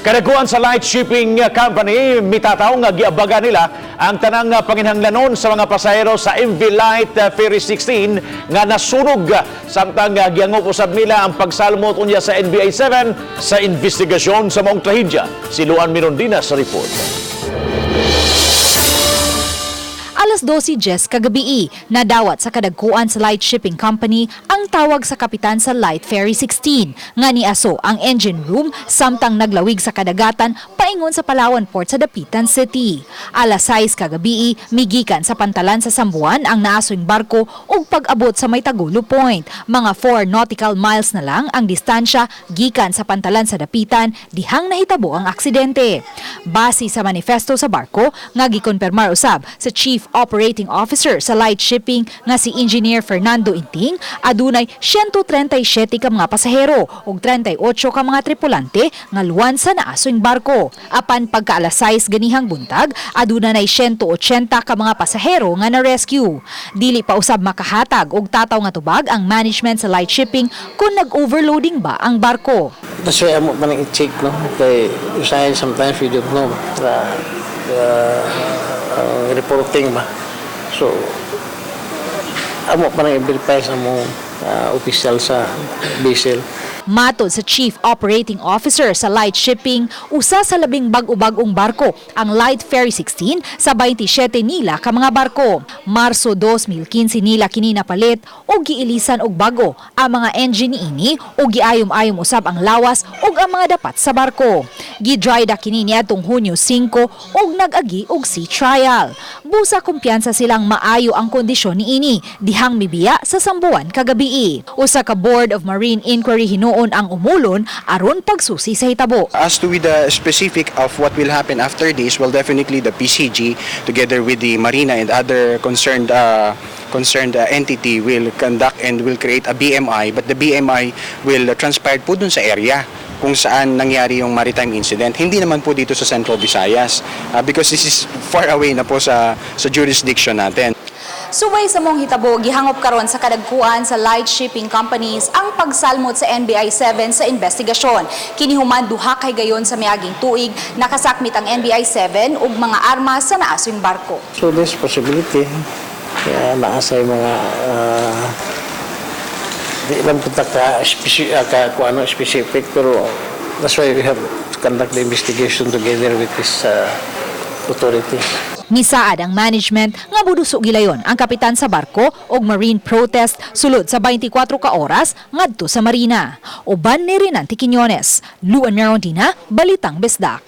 Kadaguan sa light shipping company, mitataw nga giabaga nila ang tanang panginhanglanon sa mga pasahero sa MV Light Ferry 16 nga nasunog samtang giangop usab nila ang pagsalmot unya sa NBI 7 sa investigasyon sa maong trahedya. Si Luan Mirondina sa report. Alas 12:10 kagabi, nadawat sa kadagkuan sa light shipping company ang tawag sa kapitan sa Light Ferry 16 nga niaso ang engine room samtang naglawig sa kadagatan paingon sa Palawan Port sa Dapitan City. Alas 6 kagabi, migikan sa pantalan sa Sambuan ang naasoing barko ug pag-abot sa Maytagulo Point. Mga 4 nautical miles na lang ang distansya gikan sa pantalan sa Dapitan dihang nahitabo ang aksidente. Base sa manifesto sa barko nga gikonpermar usab sa Chief Operating Officer sa light shipping nga si Engineer Fernando Inting, adunay 137 ka mga pasahero ug 38 ka mga tripulante nga luwan sa naasoing barko. Apan pagka alas 6 ganihang buntag, aduna nay 180 ka mga pasahero nga na-rescue. Dili pa usab makahatag og tataw nga tubag ang management sa light shipping kung nag-overloading ba ang barko. That's why amo man i-check, no? Kay usahay sometimes we don't know reporting ba. So amo pa nang i-verify sa mo official sa vessel. Matod sa Chief Operating Officer sa light shipping, usa sa labing bag-ubagong barko ang Light Ferry 16 sa 27 nila ka mga barko. Marso 2015 nila kini napalit o giilisan og bago ang mga engine niini o giayom-ayom usab ang lawas ug ang mga dapat sa barko. Gi-dry dock kini niadtong Hunyo 5 ug nag-agi og sea trial. Busa kumpiyansa silang maayo ang kondisyon niini dihang mibiya sa Sambuan kagabi. Usa ka Board of Marine Inquiry hinuon ang umulon aron pagsusi sa hitabo. As to with the specific of what will happen after this, well, definitely the PCG together with the Marina and other concerned entity will conduct and will create a BMI, but the BMI will transpire po dun sa area kung saan nangyari yung maritime incident. Hindi naman po dito sa Central Visayas because this is far away na po sa jurisdiction natin. Suway sa mong hitabo, gihangop karon sa kadagkuan sa light shipping companies ang pagsalmot sa NBI 7 sa investigasyon. Kinihuman duha kay gayon sa miaging tuig nakasakmit ang NBI 7 ug mga armas sa naasoing barko. So there's possibility kaya naasay mga di lang punta ka specific pero that's why we have to conduct the investigation together with this authority. Nisaad ang management nga buduso gilayon ang kapitan sa barko og marine protest sulod sa 24 ka oras ngadto sa marina. Uban ni Rinanti Quiñones, Luan Mirondina, Balitang Besdak.